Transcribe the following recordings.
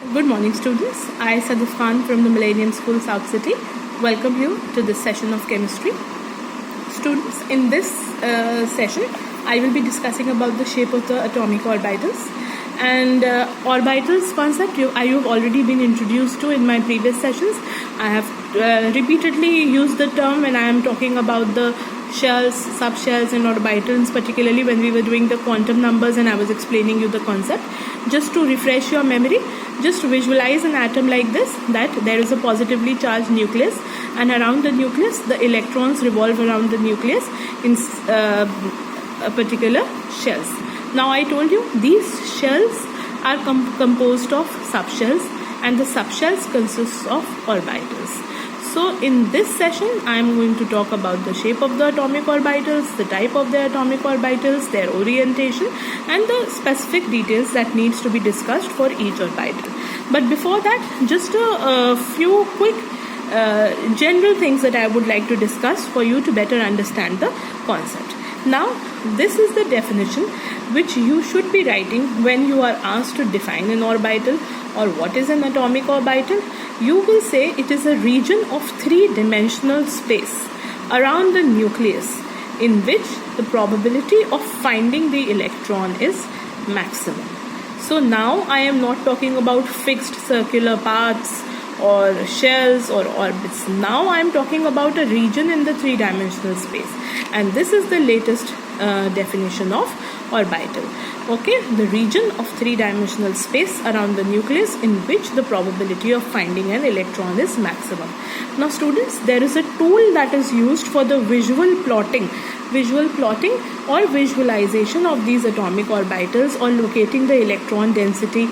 Good morning, students. I, Sadaf Khan from the Millennium School, South City, welcome you to this session of chemistry. Students, in this session, I will be discussing about the shape of the atomic orbitals. And orbitals concept you've already been introduced to in my previous sessions. I have repeatedly used the term when I am talking about the shells, subshells and orbitals, particularly when we were doing the quantum numbers and I was explaining you the concept. Just to refresh your memory, just visualize an atom like this, that there is a positively charged nucleus, and around the nucleus the electrons revolve around the nucleus in a particular shells. Now I told you these shells are composed of subshells, and the subshells consists of orbitals. So in this session I am going to talk about the shape of the atomic orbitals, the type of the atomic orbitals, their orientation and the specific details that needs to be discussed for each orbital. But before that, just a few quick general things that I would like to discuss for you to better understand the concept. Now this is the definition which you should be writing when you are asked to define an orbital or what is an atomic orbital. You will say it is a region of three-dimensional space around the nucleus in which the probability of finding the electron is maximum. So now I am not talking about fixed circular paths or shells or orbits. Now I am talking about a region in the three-dimensional space, and this is the latest definition of orbital. Okay, the region of three-dimensional space around the nucleus in which the probability of finding an electron is maximum. Now students, there is a tool that is used for the visual plotting or visualization of these atomic orbitals or locating the electron density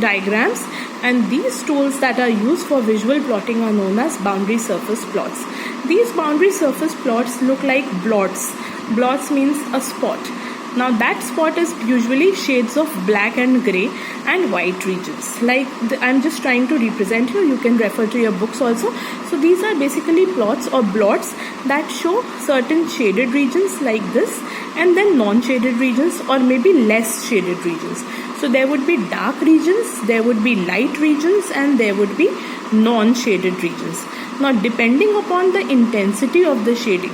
diagrams, and these tools that are used for visual plotting are known as boundary surface plots. These boundary surface plots look like blots. Blots means a spot. Now that spot is usually shades of black and grey and white regions. Like I'm just trying to represent you can refer to your books also. So these are basically plots or blots that show certain shaded regions like this, and then non-shaded regions or maybe less shaded regions. So there would be dark regions, there would be light regions, and there would be non-shaded regions. Now depending upon the intensity of the shading,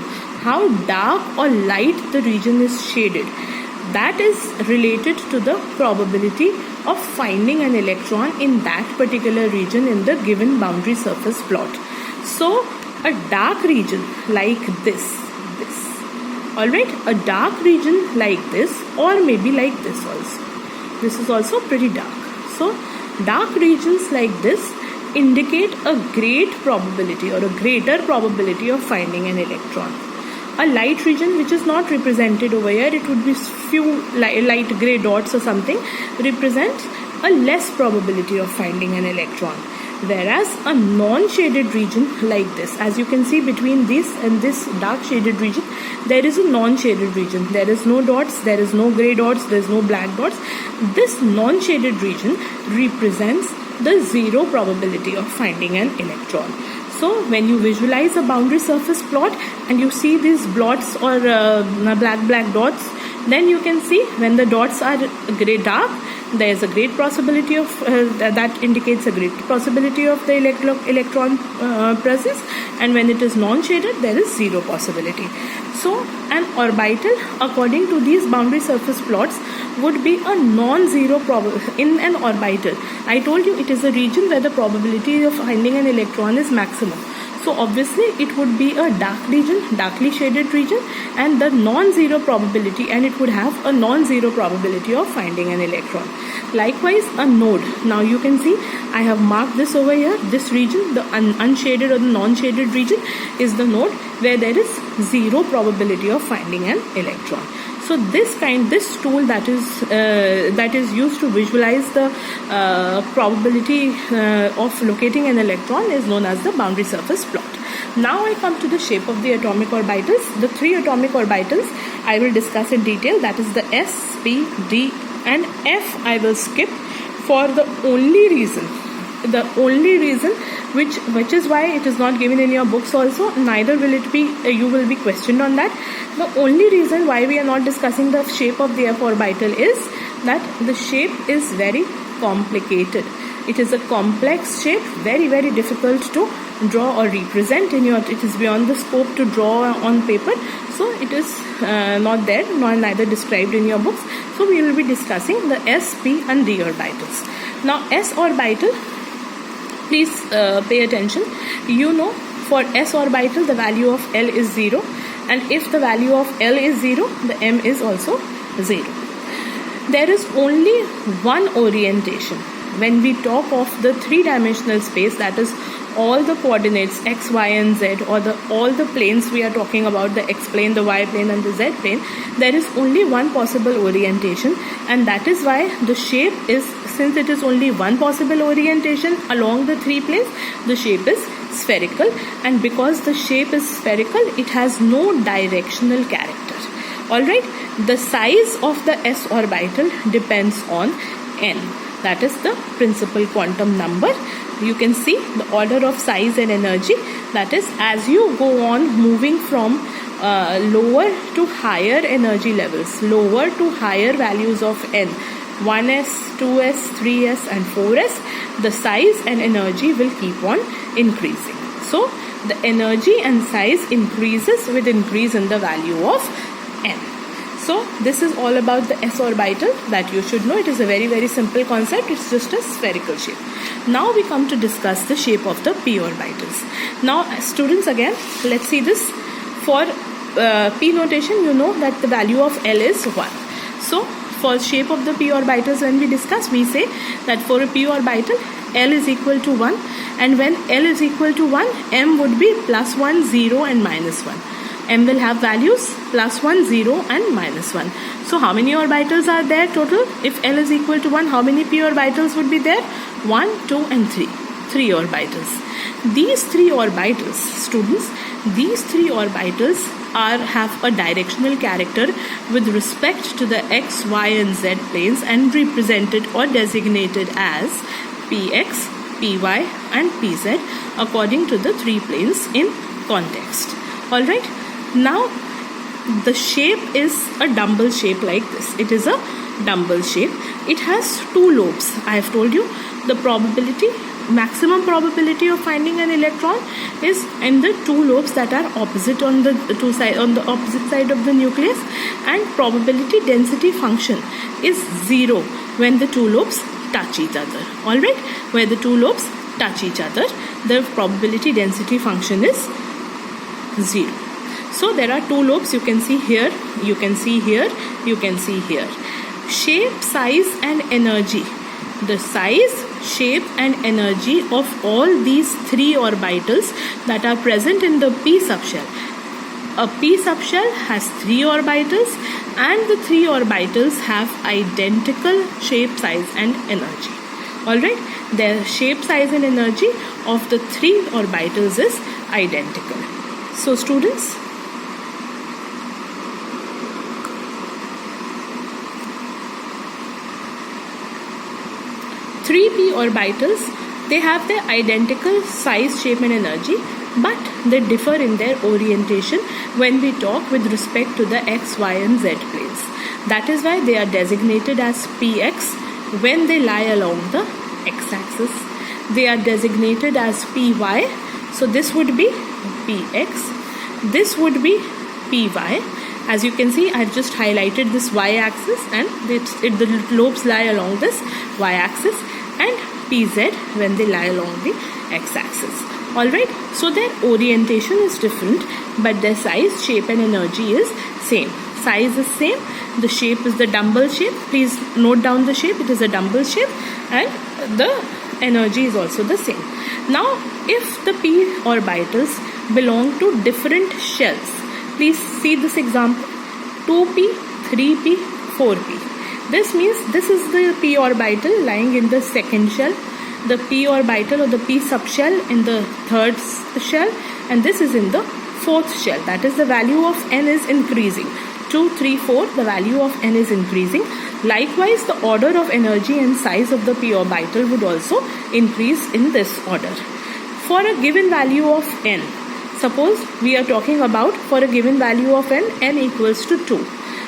how dark or light the region is shaded, that is related to the probability of finding an electron in that particular region in the given boundary surface plot. So a dark region like this, alright, a dark region like this, or maybe like this also. This is also pretty dark. So dark regions like this indicate a great probability or a greater probability of finding an electron. A light region which is not represented over here, it would be few light grey dots or something, represents a less probability of finding an electron. Whereas a non-shaded region like this, as you can see between this and this dark shaded region, there is a non-shaded region. There is no dots, there is no grey dots, there is no black dots. This non-shaded region represents the zero probability of finding an electron. So when you visualize a boundary surface plot and you see these blots or black dots, then you can see when the dots are grey dark, there is a great possibility of that indicates a great possibility of the electron presence, and when it is non-shaded, there is zero possibility. So an orbital, according to these boundary surface plots, would be a non-zero probability. In an orbital, I told you it is a region where the probability of finding an electron is maximum. So obviously it would be a dark region, darkly shaded region, and the non-zero probability, and it would have a non-zero probability of finding an electron. Likewise, a node. Now you can see I have marked this over here. This region, the unshaded or the non-shaded region, is the node where there is zero probability of finding an electron. So this tool that is used to visualize the probability of locating an electron is known as the boundary surface plot. Now I come to the shape of the atomic orbitals. The three atomic orbitals I will discuss in detail. That is the S, P, D and F I will skip for the only reason which is why it is not given in your books also, neither will it be you will be questioned on that. The only reason why we are not discussing the shape of the F orbital is that the shape is very complicated. It is a complex shape, very, very difficult to draw or represent in your, it is beyond the scope to draw on paper. So it is not there, nor neither described in your books. So we will be discussing the s, p and d orbitals. Now s orbital, please pay attention. You know, for s orbital the value of L is 0, and if the value of L is 0, the m is also 0. There is only one orientation when we talk of the three-dimensional space, that is all the coordinates x, y and z, or all the planes we are talking about, the x plane, the y plane and the z plane. There is only one possible orientation, and that is why the shape is, since it is only one possible orientation along the three planes, the shape is spherical. And because the shape is spherical, it has no directional character. Alright, the size of the s orbital depends on n. That is the principal quantum number. You can see the order of size and energy. That is, as you go on moving from lower to higher energy levels, lower to higher values of n, 1s, 2s, 3s and 4s, the size and energy will keep on increasing. So the energy and size increases with increase in the value of n. So this is all about the s orbital that you should know. It is a very, very simple concept. It's just a spherical shape. Now we come to discuss the shape of the p orbitals. Now students, again, let's see this. For p notation, you know that the value of L is 1. So for shape of the p orbitals, when we discuss, we say that for a p orbital, L is equal to 1, and when L is equal to 1, m would be plus 1, 0 and minus 1. M will have values plus 1, 0 and minus 1. So how many orbitals are there total? If L is equal to 1, how many p orbitals would be there? 1, 2 and 3. 3 orbitals. These 3 orbitals, students, these 3 orbitals have a directional character with respect to the x, y and z planes, and represented or designated as px, py and pz according to the 3 planes in context. Alright. Now the shape is a dumbbell shape like this. It is a dumbbell shape. It has 2 lobes. I have told you the probability, maximum probability of finding an electron is in the 2 lobes that are opposite on the opposite side of the nucleus, and probability density function is 0 when the 2 lobes touch each other. Alright, where the 2 lobes touch each other, the probability density function is 0. So there are 2 lobes. You can see here, you can see here, you can see here. Shape, size and energy. The size, shape and energy of all these 3 orbitals that are present in the p subshell. A p subshell has 3 orbitals, and the 3 orbitals have identical shape, size and energy. Alright, the shape, size and energy of the 3 orbitals is identical. So students, three p orbitals, they have the identical size, shape and energy, but they differ in their orientation when we talk with respect to the x, y and z planes. That is why they are designated as px when they lie along the x-axis. They are designated as py. So this would be px. This would be py. As you can see, I have just highlighted this y-axis, and the lobes lie along this y-axis, and pz when they lie along the x-axis. Alright, so their orientation is different, but their size, shape and energy is same. Size is same, the shape is the dumbbell shape. Please note down the shape, it is a dumbbell shape, and the energy is also the same. Now, if the p orbitals belong to different shells, please see this example: 2p, 3p, 4p. This means this is the p orbital lying in the second shell, the p orbital or the p subshell in the third shell, and this is in the fourth shell. That is, the value of n is increasing. 2, 3, 4, the value of n is increasing. Likewise, the order of energy and size of the p orbital would also increase in this order. For a given value of n, suppose we are talking about, for a given value of n equals to 2.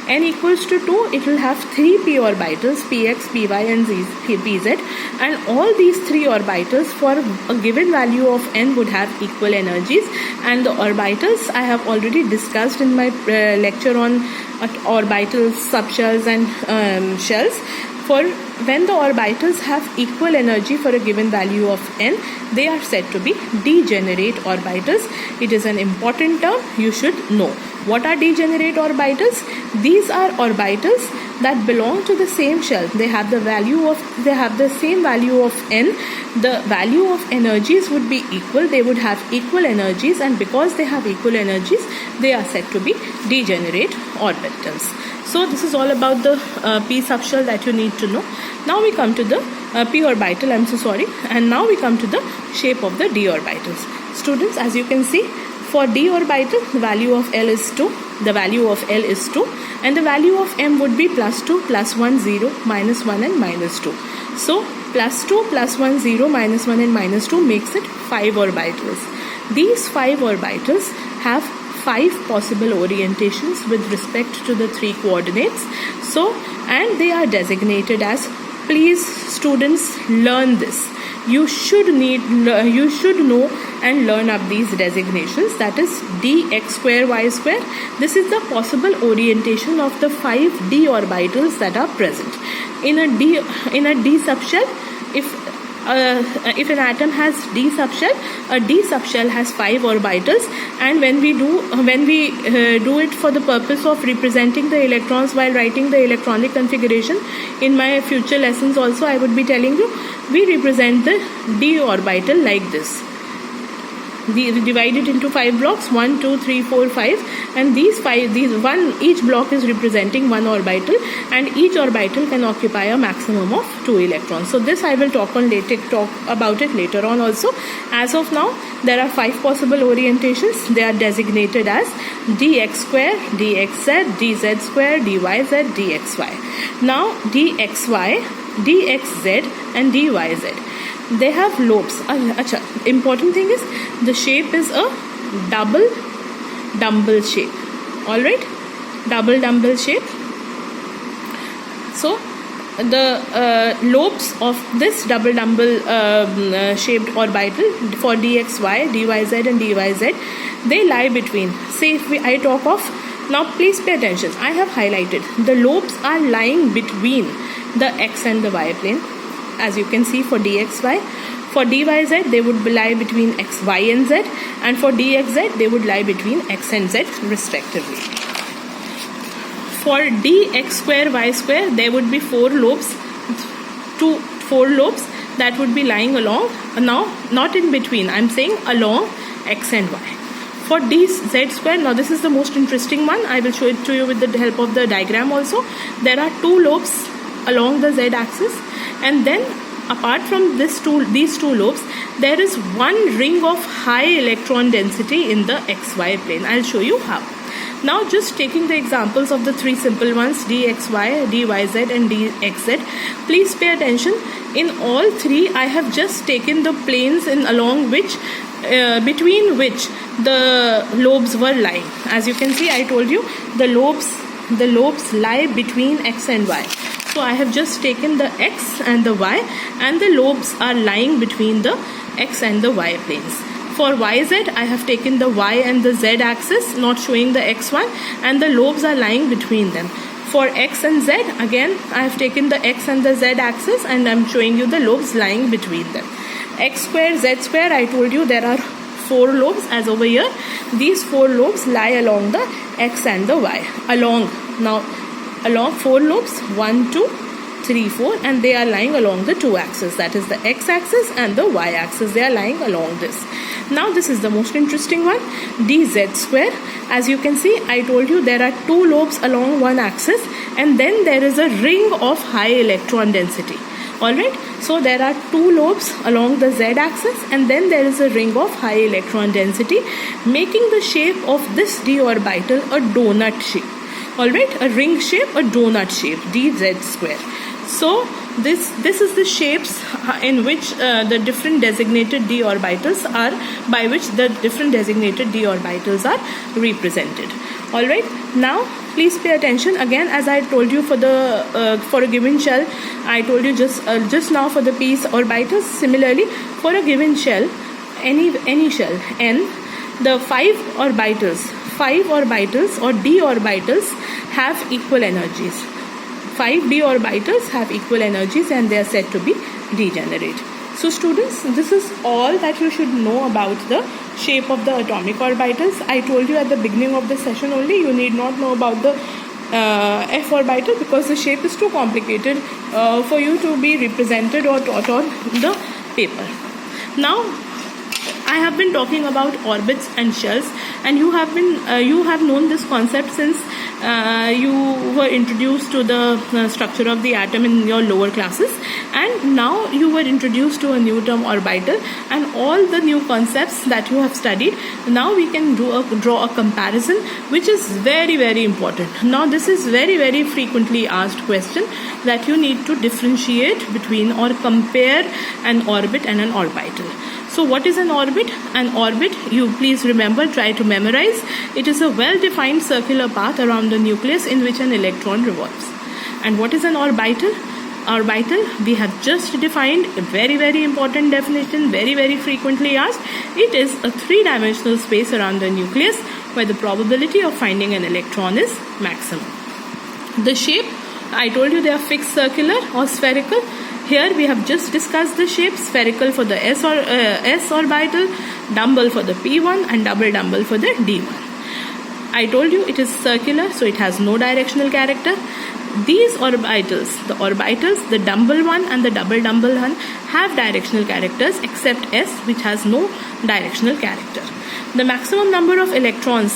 n equals to 2, it will have 3 p orbitals, px, py and pz, and all these 3 orbitals for a given value of n would have equal energies. And the orbitals I have already discussed in my lecture on orbitals, subshells and shells. For when the orbitals have equal energy for a given value of n, they are said to be degenerate orbitals. It is an important term, you should know. What are degenerate orbitals? These are orbitals that belong to the same shell. They have the same value of n. The value of energies would be equal. They would have equal energies, and because they have equal energies, they are said to be degenerate orbitals. So this is all about the p subshell that you need to know. Now we come to the p orbital, and now we come to the shape of the d orbitals. Students, as you can see, for d orbital, the value of L is 2, the value of L is 2, and the value of m would be plus 2, plus 1, 0, minus 1 and minus 2. So plus 2, plus 1, 0, minus 1 and minus 2 makes it 5 orbitals. These 5 orbitals have 5 possible orientations with respect to the 3 coordinates. So, and they are designated as, please students, learn this. You should know and learn up these designations. That is dx square y square. This is the possible orientation of the 5 d orbitals that are present in a d subshell. If an atom has d subshell, a d subshell has 5 orbitals, and when we do it for the purpose of representing the electrons while writing the electronic configuration, in my future lessons also I would be telling you, we represent the d orbital like this. We divide it into 5 blocks, 1, 2, 3, 4, 5, and each block is representing 1 orbital, and each orbital can occupy a maximum of 2 electrons. So this I will talk about it later on also. As of now, there are 5 possible orientations. They are designated as dx square, dxz, dz square, dyz, dxy. Now dxy, dxz and dyz, they have lobes. Important thing is the shape is a double dumbbell shape. Alright, double dumbbell shape. So the lobes of this double dumbbell shaped orbital for dxy, dyz and dyz, they lie between. Say if I talk of, now please pay attention, I have highlighted the lobes are lying between the x and the y plane. As you can see, for dxy, for dyz they would lie between x, y and z, and for dxz they would lie between x and z respectively. For dx square y square, there would be 4 lobes that would be lying along, now not in between, I'm saying along x and y. For dz square, now this is the most interesting one, I will show it to you with the help of the diagram also. There are 2 lobes along the z axis, and then apart from these two lobes, there is one ring of high electron density in the xy plane. I'll show you how. Now just taking the examples of the 3 simple ones, dxy, dyz and dxz, please pay attention. In all 3, I have just taken the planes along which between which the lobes were lying. As you can see, I told you the lobes lie between x and y. So I have just taken the x and the y, and the lobes are lying between the x and the y planes. For yz, I have taken the y and the z axis, not showing the x one, and the lobes are lying between them. For x and z, again I have taken the x and the z axis, and I am showing you the lobes lying between them. X square, z square, I told you there are 4 lobes as over here. These 4 lobes lie along the x and the y. Along 4 lobes, 1, 2, 3, 4, and they are lying along the 2 axes, that is the x axis and the y axis. They are lying along this. Now this is the most interesting one, dz square. As you can see, I told you there are 2 lobes along one axis, and then there is a ring of high electron density. Alright, so there are 2 lobes along the z axis, and then there is a ring of high electron density, making the shape of this d orbital a donut shape. Alright, a ring shape, a donut shape, dz square. So this is the shapes in which the different designated d orbitals are, by which the different designated d orbitals are represented. Alright, now please pay attention. Again, as I told you for a given shell, I told you just now for the piece orbitals. Similarly, for a given shell, any shell n, the 5 orbitals or d orbitals have equal energies. 5 d orbitals have equal energies and they are said to be degenerate. So students, this is all that you should know about the shape of the atomic orbitals. I told you at the beginning of the session only, you need not know about the f orbital because the shape is too complicated for you to be represented or taught on the paper. Now I have been talking about orbits and shells, and you have known this concept since you were introduced to the structure of the atom in your lower classes, and now you were introduced to a new term, orbital, and all the new concepts that you have studied. Now we can draw a comparison, which is very, very important. Now this is very, very frequently asked question that you need to differentiate between or compare an orbit and an orbital. So what is an orbit? An orbit, you please remember, try to memorize. It is a well-defined circular path around the nucleus in which an electron revolves. And what is an orbital? Orbital, we have just defined a very, very important definition, very, very frequently asked. It is a 3-dimensional space around the nucleus where the probability of finding an electron is maximum. The shape, I told you they are fixed circular or spherical. Here we have just discussed the shape: spherical for the s orbital, dumbbell for the p1, and double dumbbell for the d1. I told you it is circular, so it has no directional character. These orbitals, the dumbbell one and the double dumbbell one, have directional characters except s, which has no directional character. The maximum number of electrons,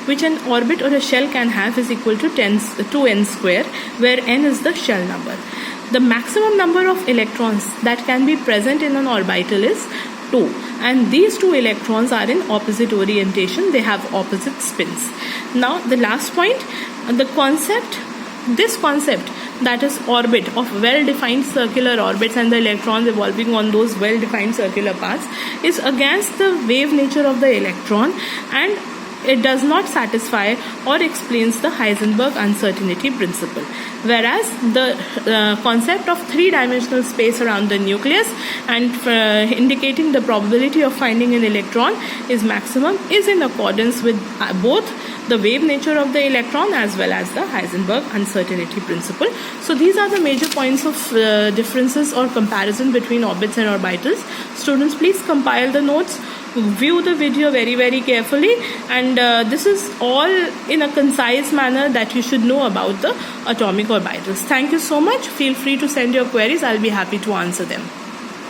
which an orbit or a shell can have is equal to 2n square, where n is the shell number. The maximum number of electrons that can be present in an orbital is 2, and these 2 electrons are in opposite orientation. They have opposite spins. Now the last point, this concept, that is orbit, of well-defined circular orbits and the electrons evolving on those well-defined circular paths, is against the wave nature of the electron, and it does not satisfy or explains the Heisenberg uncertainty principle. Whereas the concept of 3-dimensional space around the nucleus and indicating the probability of finding an electron is maximum is in accordance with both the wave nature of the electron as well as the Heisenberg uncertainty principle. So these are the major points of differences or comparison between orbits and orbitals. Students, please compile the notes, view the video very, very carefully, and this is all in a concise manner that you should know about the atomic orbitals. Thank you so much. Feel free to send your queries. I'll be happy to answer them.